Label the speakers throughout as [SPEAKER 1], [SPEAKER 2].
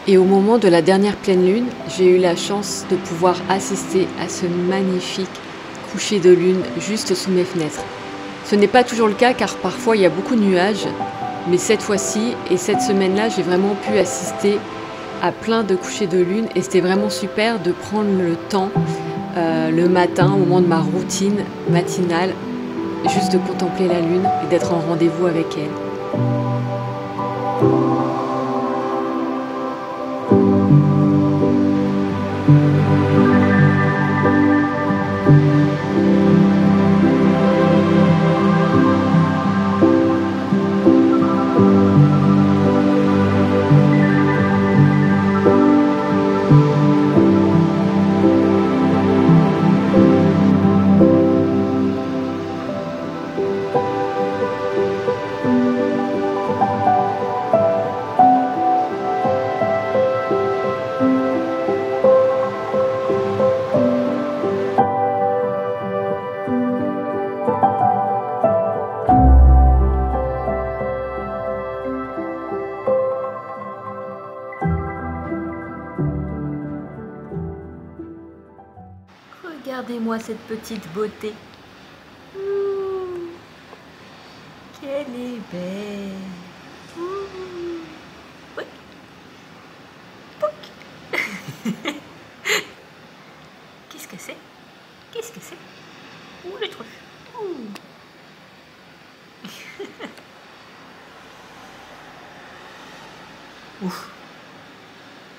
[SPEAKER 1] Et au moment de la dernière pleine lune, j'ai eu la chance de pouvoir assister à ce magnifique coucher de lune juste sous mes fenêtres. Ce n'est pas toujours le cas car parfois il y a beaucoup de nuages, mais cette fois-ci et cette semaine-là, j'ai vraiment pu assister à plein de couchers de lune et c'était vraiment super de prendre le temps le matin au moment de ma routine matinale, juste de contempler la lune et d'être en rendez-vous avec elle.
[SPEAKER 2] Regardez-moi cette petite beauté. Qu'elle est belle. Oui. Qu'est-ce que c'est? Qu'est-ce que c'est? Où le truc? Ouf.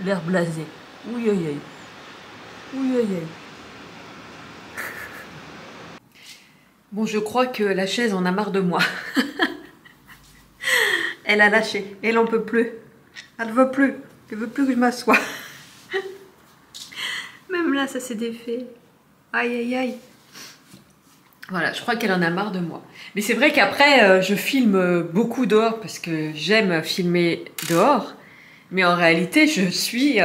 [SPEAKER 2] L'air blasé. Oui, aïe, aïe. Oui, aïe, aïe. Bon, je crois que la chaise en a marre de moi. elle a lâché. Elle en peut plus. Elle veut plus. Elle veut plus que je m'assoie. Même là, ça s'est défait. Aïe, aïe, aïe. Voilà, je crois qu'elle en a marre de moi. Mais c'est vrai qu'après, je filme beaucoup dehors parce que j'aime filmer dehors. Mais en réalité, je suis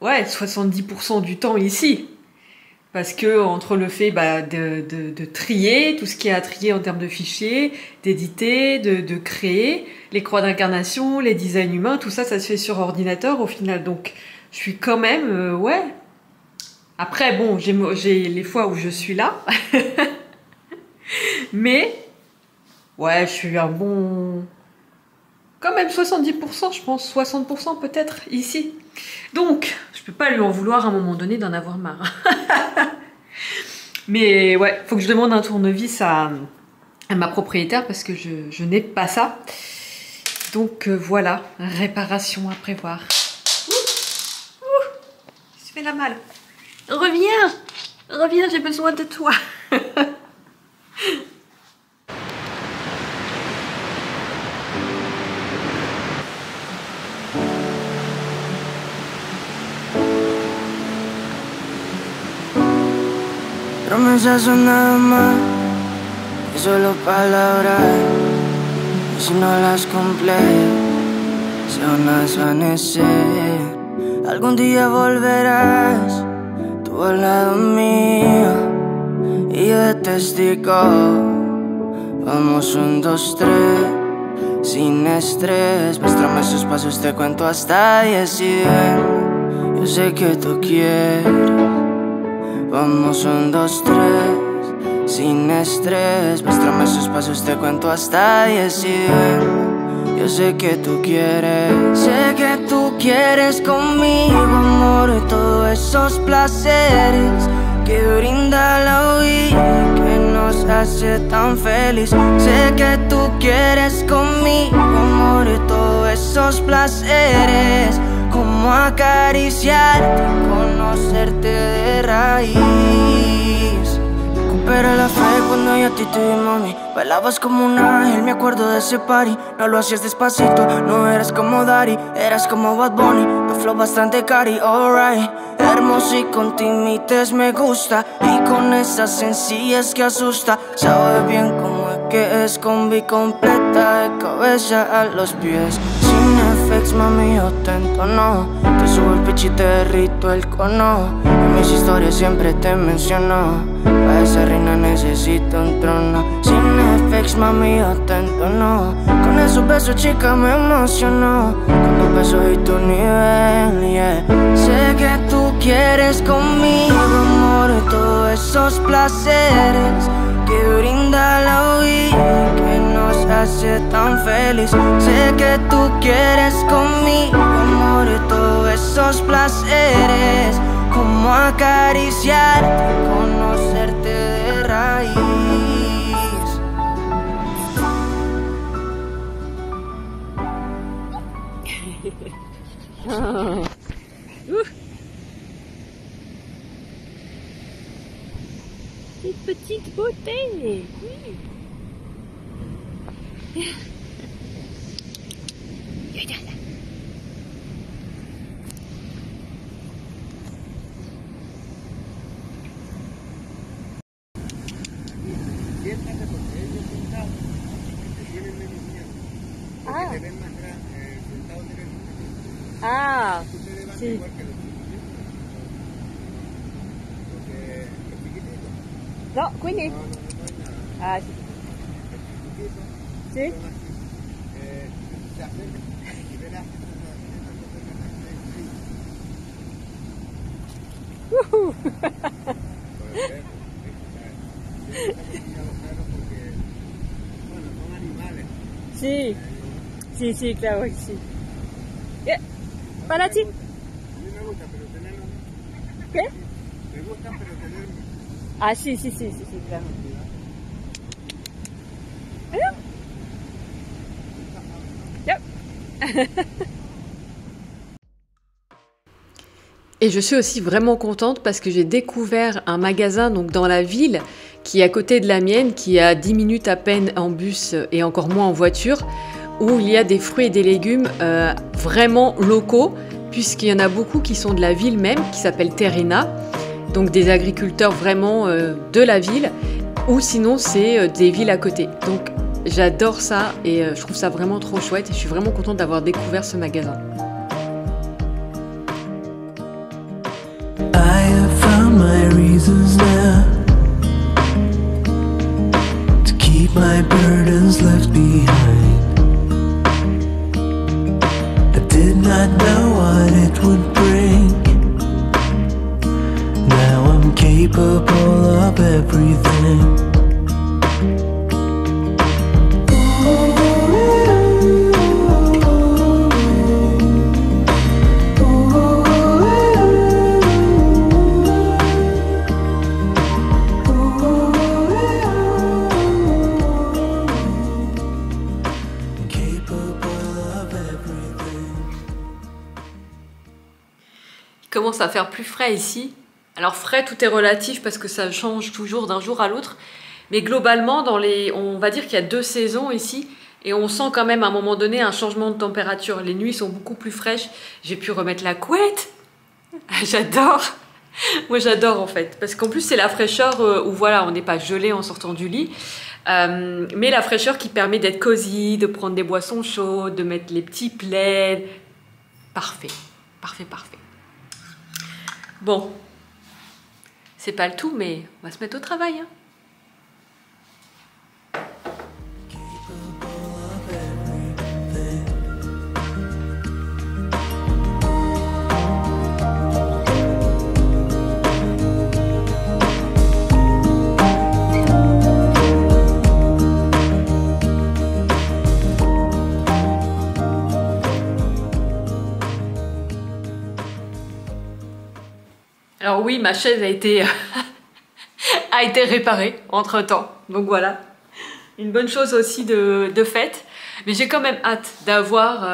[SPEAKER 2] 70% du temps ici. Parce que entre le fait de trier, tout ce qui est à trier en termes de fichiers, d'éditer, de créer, les croix d'incarnation, les designs humains, tout ça, ça se fait sur ordinateur au final. Donc, je suis quand même, Après, bon, j'ai les fois où je suis là. Mais, je suis un bon... Quand même 70%, je pense, 60% peut-être, ici. Donc, je peux pas lui en vouloir à un moment donné d'en avoir marre. Mais ouais, faut que je demande un tournevis à ma propriétaire parce que je n'ai pas ça. Donc voilà, réparation à prévoir. Je fais la malle. Reviens, j'ai besoin de toi.
[SPEAKER 3] Promesas son nada más que solo palabras, y si no las cumples se van a desvanecer. Algún día volverás tú al lado mío y yo de testigo. Vamos 1, 2, 3 sin estrés. Muéstrame esos pasos, te cuento hasta 10 y ven. Yo sé que tú quieres. Vamos 1, 2, 3 sin estrés. Muéstrame esos pasos, te cuento hasta 10 y ven. Yo sé que tú quieres. Sé que tú quieres conmigo, amor, y todos esos placeres que brinda la vida, que nos hace tan feliz. Sé que tú quieres conmigo, amor, y todos esos placeres, como acariciarte, conocerte de raíz. Recupera la fe cuando yo a ti te vi, mami. Bailabas como un ángel, me acuerdo de ese party. No lo hacías despacito, no eras como Daddy, eras como Bad Bunny, tu flow bastante cari, alright. Hermoso y con timites me gusta, y con esas sencillas que asusta. Sabe bien cómo es que es combi completa, de cabeza a los pies. Sin effects, mami, yo te entono. Te subo el pitch y te derrito el cono. En mis historias siempre te menciono. Pa' esa reina necesito un trono. Sin effects, mami, yo te entono. Con esos besos, chica, me emocionó. Con tus besos y tu nivel, yeah. Sé que tú quieres conmigo, amor, y todos esos placeres que brinda la vida, que nos hace tan feliz. Sé que tú quieres conmigo, amor, y todos esos placeres, como acariciarte, conocerte de raíz.
[SPEAKER 1] Petite beauté, oui.
[SPEAKER 4] Siéntate porque ellos sentados te tienen menos miedo. Porque te ven más grande, sentados te ven más grande.
[SPEAKER 1] Ah,
[SPEAKER 4] Tú te levantas
[SPEAKER 1] sí.
[SPEAKER 4] igual que los chiquititos. Porque los chiquititos.
[SPEAKER 1] No, quindi.
[SPEAKER 4] No hay nada.
[SPEAKER 1] Ah, sí.
[SPEAKER 4] Los chiquititos
[SPEAKER 1] Sí.
[SPEAKER 4] son así. Se acercan y verás que esas cosas que están ahí. Por ejemplo, porque, bueno, son animales.
[SPEAKER 1] Sí, sí, sí, claro que sí. ¿Para ti?
[SPEAKER 4] A mí me gusta, pero tenerlo.
[SPEAKER 1] ¿Qué?
[SPEAKER 4] Me gusta, pero tenerlo.
[SPEAKER 1] Ah, sí, sí, sí, sí, sí, claro. Et je suis aussi vraiment contente parce que j'ai découvert un magasin donc dans la ville qui est à côté de la mienne, qui est à 10 minutes à peine en bus et encore moins en voiture, où il y a des fruits et des légumes vraiment locaux, puisqu'il y en a beaucoup qui sont de la ville même, qui s'appellent Terrena, donc des agriculteurs vraiment de la ville, ou sinon c'est des villes à côté. Donc j'adore ça et je trouve ça vraiment trop chouette et je suis vraiment contente d'avoir découvert ce magasin.
[SPEAKER 5] I have found my reasons now to keep my burdens left behind. I did not know what it would bring. Now I'm capable of everything.
[SPEAKER 1] Il commence à faire plus frais ici. Alors frais, tout est relatif parce que ça change toujours d'un jour à l'autre. Mais globalement, on va dire qu'il y a 2 saisons ici. Et on sent quand même à un moment donné un changement de température. Les nuits sont beaucoup plus fraîches. J'ai pu remettre la couette. J'adore. Moi j'adore en fait. Parce qu'en plus c'est la fraîcheur où voilà, on n'est pas gelé en sortant du lit. Mais la fraîcheur qui permet d'être cosy, de prendre des boissons chaudes, de mettre les petits plaids. Parfait. Parfait, parfait. Bon, c'est pas le tout, mais on va se mettre au travail. Hein. Alors oui, ma chaise a été réparée entre-temps. Donc voilà, une bonne chose aussi de fait. Mais j'ai quand même hâte d'avoir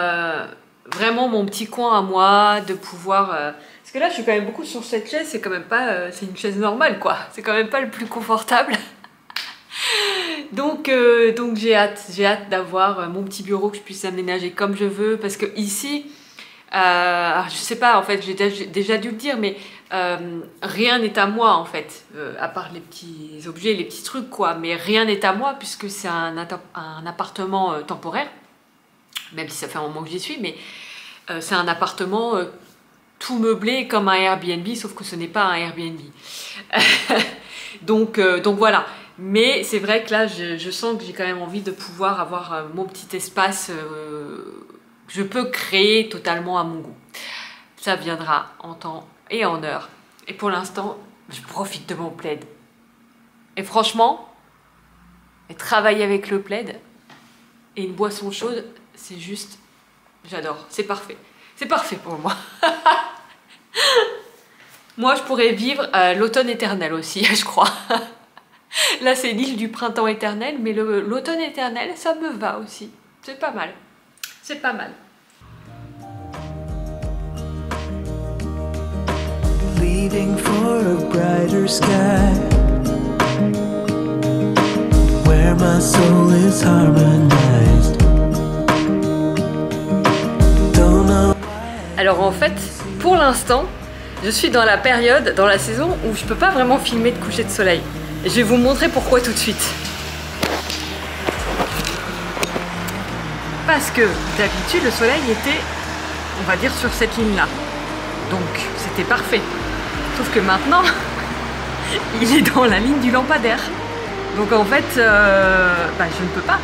[SPEAKER 1] vraiment mon petit coin à moi, de pouvoir... Parce que là, je suis quand même beaucoup sur cette chaise, c'est quand même pas... c'est une chaise normale, quoi. C'est quand même pas le plus confortable. Donc j'ai hâte d'avoir mon petit bureau que je puisse aménager comme je veux. Parce que ici... je sais pas, en fait, j'ai déjà dû le dire, mais rien n'est à moi, en fait, à part les petits objets, les petits trucs, quoi. Mais rien n'est à moi, puisque c'est un appartement temporaire, même si ça fait un moment que j'y suis, mais c'est un appartement tout meublé comme un Airbnb, sauf que ce n'est pas un Airbnb. donc voilà. Mais c'est vrai que là, je sens que j'ai quand même envie de pouvoir avoir mon petit espace... je peux créer totalement à mon goût. Ça viendra en temps et en heure. Et pour l'instant, je profite de mon plaid. Et franchement, travailler avec le plaid et une boisson chaude, c'est juste... J'adore, c'est parfait. C'est parfait pour moi. Moi, je pourrais vivre l'automne éternel aussi, je crois. Là, c'est l'île du printemps éternel, mais l'automne éternel, ça me va aussi. C'est pas mal. C'est pas mal.
[SPEAKER 5] Leaving for a brighter sky, where my soul is harmonized. Don't know.
[SPEAKER 1] Alors en fait, pour l'instant, je suis dans la période, dans la saison où je peux pas vraiment filmer de coucher de soleil. Et je vais vous montrer pourquoi tout de suite. Parce que d'habitude le soleil était, on va dire, sur cette ligne-là. Donc c'était parfait. Sauf que maintenant, il est dans la ligne du lampadaire. Donc en fait, je ne peux pas.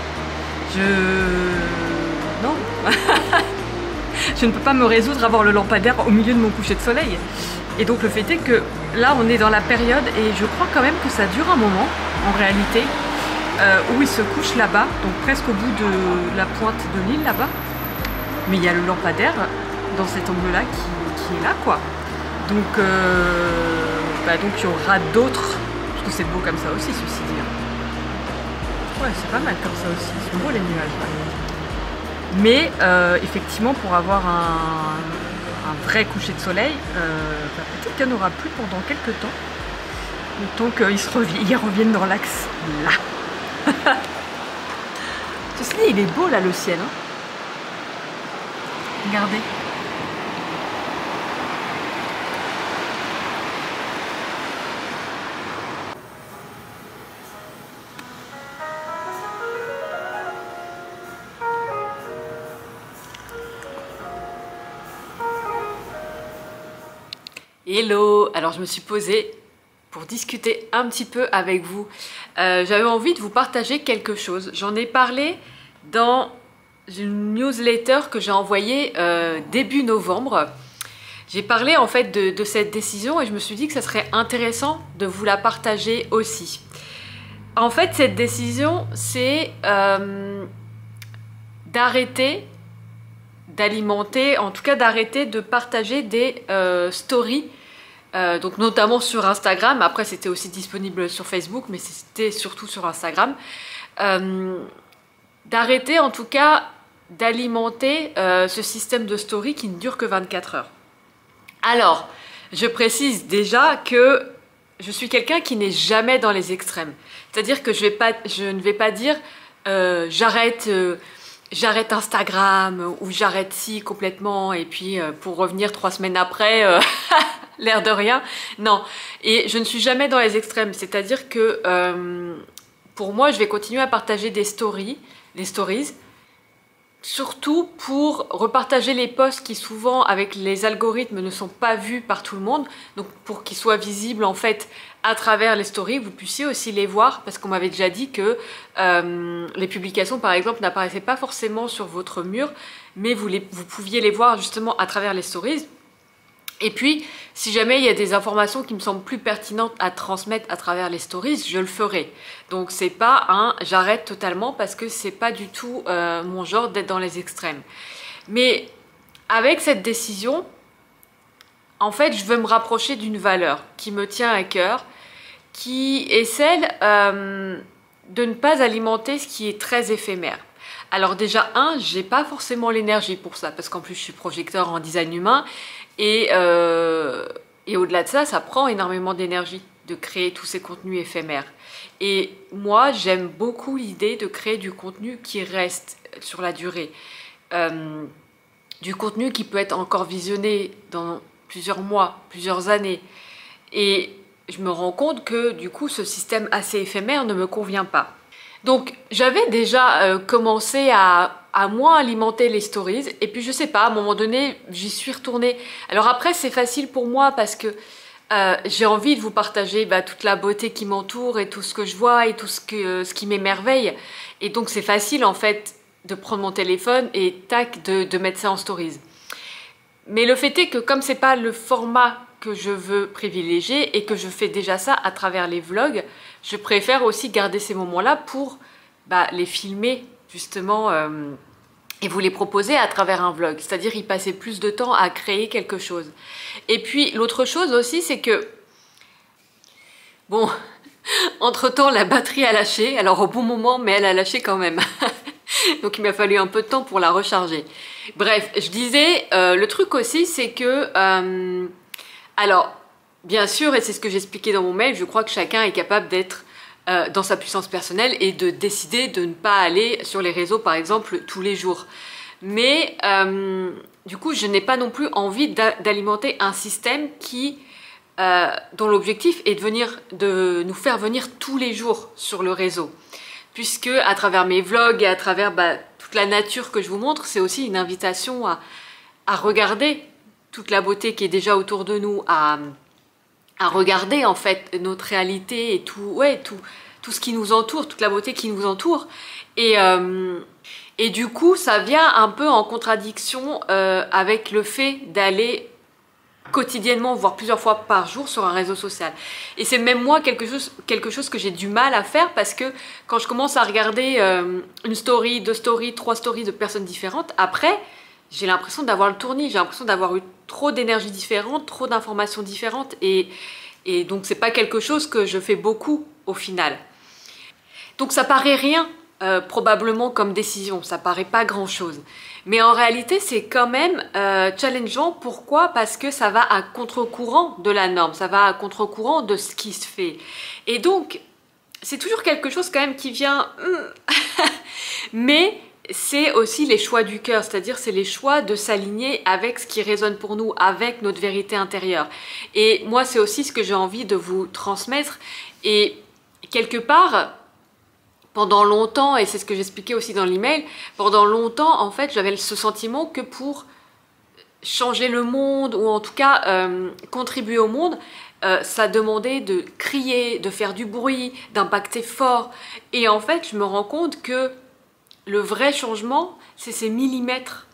[SPEAKER 1] Non. Je ne peux pas me résoudre à avoir le lampadaire au milieu de mon coucher de soleil. Et donc le fait est que là, on est dans la période, et je crois quand même que ça dure un moment, en réalité, où il se couche là-bas, donc presque au bout de la pointe de l'île là-bas. Mais il y a le lampadaire dans cet angle-là qui est là, quoi. Donc il y aura d'autres, parce que c'est beau comme ça aussi, ceci dit. Ouais, c'est pas mal comme ça aussi, ils sont beaux les nuages. Ouais. Mais effectivement, pour avoir un vrai coucher de soleil, peut-être qu'il n'y en aura plus pendant quelques temps, le temps qu'ils reviennent dans l'axe là. Ceci dit, il est beau là le ciel, hein.
[SPEAKER 2] Regardez. Hello! Alors je me suis posée pour discuter un petit peu avec vous. J'avais envie de vous partager quelque chose. J'en ai parlé dans une newsletter que j'ai envoyée début novembre. J'ai parlé en fait de cette décision et je me suis dit que ça serait intéressant de vous la partager aussi. En fait, cette décision, c'est d'arrêter d'alimenter, en tout cas d'arrêter de partager des stories, donc notamment sur Instagram. Après c'était aussi disponible sur Facebook, mais c'était surtout sur Instagram. D'arrêter en tout cas d'alimenter ce système de story qui ne dure que 24 heures. Alors, je précise déjà que je suis quelqu'un qui n'est jamais dans les extrêmes. C'est-à-dire que je ne vais pas dire j'arrête Instagram ou j'arrête ci complètement et puis pour revenir 3 semaines après, l'air de rien. Non, et je ne suis jamais dans les extrêmes. C'est-à-dire que pour moi, je vais continuer à partager des stories, surtout pour repartager les posts qui souvent avec les algorithmes ne sont pas vus par tout le monde, donc pour qu'ils soient visibles en fait à travers les stories, vous puissiez aussi les voir, parce qu'on m'avait déjà dit que les publications par exemple n'apparaissaient pas forcément sur votre mur, mais vous pouviez les voir justement à travers les stories. Et puis, si jamais il y a des informations qui me semblent plus pertinentes à transmettre à travers les stories, je le ferai. Donc c'est pas un j'arrête totalement, parce que c'est pas du tout mon genre d'être dans les extrêmes. Mais avec cette décision, en fait, je veux me rapprocher d'une valeur qui me tient à cœur, qui est celle de ne pas alimenter ce qui est très éphémère. Alors déjà, j'ai pas forcément l'énergie pour ça, parce qu'en plus je suis projecteur en design humain, et au-delà de ça, ça prend énormément d'énergie de créer tous ces contenus éphémères. Et moi, j'aime beaucoup l'idée de créer du contenu qui reste sur la durée. Du contenu qui peut être encore visionné dans plusieurs mois, plusieurs années. Et je me rends compte que du coup, ce système assez éphémère ne me convient pas. Donc j'avais déjà commencé à moins alimenter les stories, et puis je sais pas, à un moment donné j'y suis retournée. Alors après c'est facile pour moi parce que j'ai envie de vous partager toute la beauté qui m'entoure et tout ce que je vois et tout ce qui m'émerveille, et donc c'est facile en fait de prendre mon téléphone et tac de mettre ça en stories. Mais le fait est que comme c'est pas le format que je veux privilégier et que je fais déjà ça à travers les vlogs, je préfère aussi garder ces moments-là pour les filmer justement et vous les proposer à travers un vlog, c'est-à-dire y passer plus de temps à créer quelque chose. Et puis l'autre chose aussi, c'est que bon, entre-temps la batterie a lâché, alors au bon moment, mais elle a lâché quand même. Donc il m'a fallu un peu de temps pour la recharger. Bref, je disais, le truc aussi, c'est que alors, bien sûr, et c'est ce que j'expliquais dans mon mail, je crois que chacun est capable d'être dans sa puissance personnelle et de décider de ne pas aller sur les réseaux, par exemple, tous les jours. Mais du coup, je n'ai pas non plus envie d'alimenter un système dont l'objectif est de nous faire venir tous les jours sur le réseau. Puisque à travers mes vlogs et à travers toute la nature que je vous montre, c'est aussi une invitation à regarder toute la beauté qui est déjà autour de nous, à regarder en fait notre réalité et tout ce qui nous entoure, toute la beauté qui nous entoure. Et du coup, ça vient un peu en contradiction avec le fait d'aller quotidiennement, voire plusieurs fois par jour sur un réseau social. Et c'est même moi quelque chose que j'ai du mal à faire, parce que quand je commence à regarder une story, 2 stories, 3 stories de personnes différentes, après j'ai l'impression d'avoir le tournis, j'ai l'impression d'avoir eu trop d'énergie différente, trop d'informations différentes, et donc c'est pas quelque chose que je fais beaucoup au final. Donc ça paraît rien probablement comme décision, ça paraît pas grand chose, mais en réalité c'est quand même challengeant. Pourquoi? Parce que ça va à contre-courant de la norme, ça va à contre-courant de ce qui se fait, et donc c'est toujours quelque chose quand même qui vient mais
[SPEAKER 1] c'est aussi les choix du cœur, c'est-à-dire c'est les choix de s'aligner avec ce qui résonne pour nous, avec notre vérité intérieure. Et moi, c'est aussi ce que j'ai envie de vous transmettre. Et quelque part, pendant longtemps, et c'est ce que j'expliquais aussi dans l'email, pendant longtemps, en fait, j'avais ce sentiment que pour changer le monde, ou en tout cas contribuer au monde, ça demandait de crier, de faire du bruit, d'impacter fort. Et en fait, je me rends compte que le vrai changement, c'est ces millimètres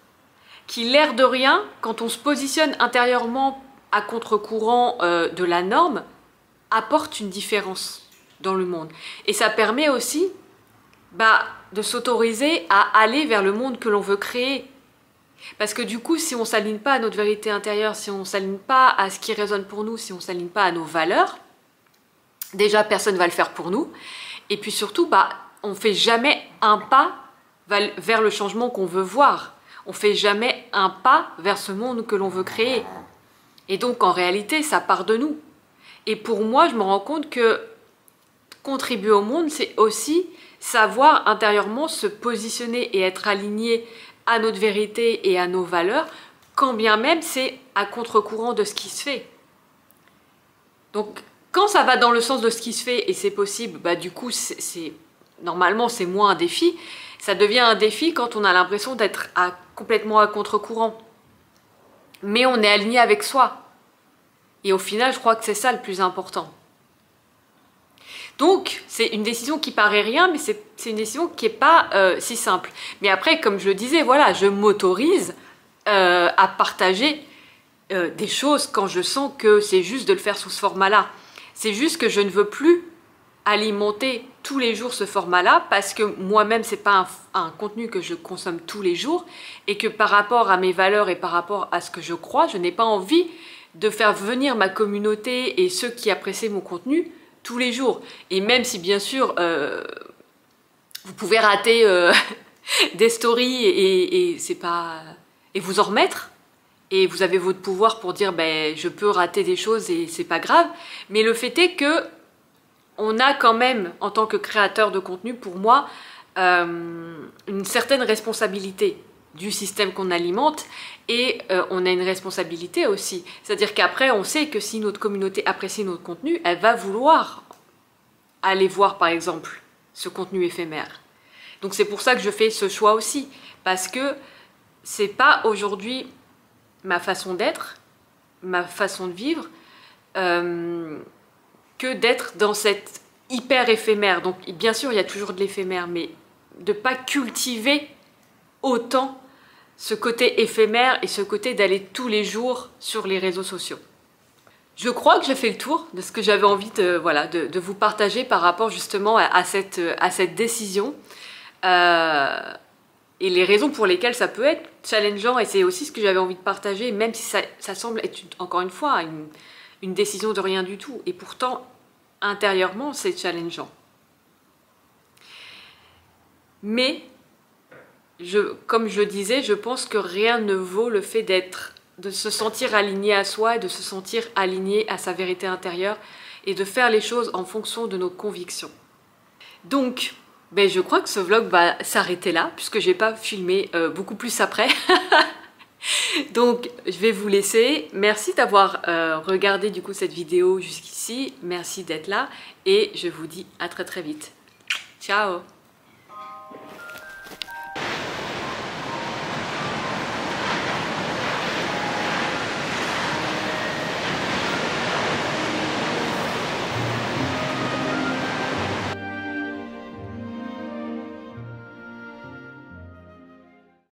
[SPEAKER 1] qui, l'air de rien, quand on se positionne intérieurement à contre-courant de la norme, apporte une différence dans le monde. Et ça permet aussi de s'autoriser à aller vers le monde que l'on veut créer. Parce que du coup, si on ne s'aligne pas à notre vérité intérieure, si on ne s'aligne pas à ce qui résonne pour nous, si on ne s'aligne pas à nos valeurs, déjà, personne ne va le faire pour nous. Et puis surtout, on ne fait jamais un pas vers le changement qu'on veut voir. On ne fait jamais un pas vers ce monde que l'on veut créer. Et donc, en réalité, ça part de nous. Et pour moi, je me rends compte que contribuer au monde, c'est aussi savoir intérieurement se positionner et être aligné à notre vérité et à nos valeurs, quand bien même c'est à contre-courant de ce qui se fait. Donc, quand ça va dans le sens de ce qui se fait, et c'est possible, du coup, normalement, c'est moins un défi. Ça devient un défi quand on a l'impression d'être complètement à contre-courant. Mais on est aligné avec soi. Et au final, je crois que c'est ça le plus important. Donc, c'est une décision qui paraît rien, mais c'est une décision qui n'est pas si simple. Mais après, comme je le disais, voilà, je m'autorise à partager des choses quand je sens que c'est juste de le faire sous ce format-là. C'est juste que je ne veux plus alimenter tous les jours ce format-là parce que moi-même, ce n'est pas un contenu que je consomme tous les jours et que par rapport à mes valeurs et par rapport à ce que je crois, je n'ai pas envie de faire venir ma communauté et ceux qui apprécient mon contenu tous les jours. Et même si bien sûr vous pouvez rater des stories et c'est pas et vous en remettre et vous avez votre pouvoir pour dire je peux rater des choses et c'est pas grave, mais le fait est que on a quand même en tant que créateur de contenu, pour moi, une certaine responsabilité du système qu'on alimente et on a une responsabilité aussi. C'est-à-dire qu'après, on sait que si notre communauté apprécie notre contenu, elle va vouloir aller voir, par exemple, ce contenu éphémère. Donc c'est pour ça que je fais ce choix aussi, parce que c'est pas aujourd'hui ma façon d'être, ma façon de vivre, que d'être dans cette hyper éphémère. Donc bien sûr, il y a toujours de l'éphémère, mais de ne pas cultiver autant ce côté éphémère et ce côté d'aller tous les jours sur les réseaux sociaux. Je crois que j'ai fait le tour de ce que j'avais envie de vous partager par rapport justement à cette décision et les raisons pour lesquelles ça peut être challengeant, et c'est aussi ce que j'avais envie de partager, même si ça semble être encore une fois une décision de rien du tout, et pourtant intérieurement c'est challengeant. Mais comme je le disais, je pense que rien ne vaut le fait de se sentir aligné à soi et de se sentir aligné à sa vérité intérieure et de faire les choses en fonction de nos convictions. Donc, je crois que ce vlog va s'arrêter là, puisque je n'ai pas filmé beaucoup plus après. Donc, je vais vous laisser. Merci d'avoir regardé du coup cette vidéo jusqu'ici. Merci d'être là et je vous dis à très très vite. Ciao!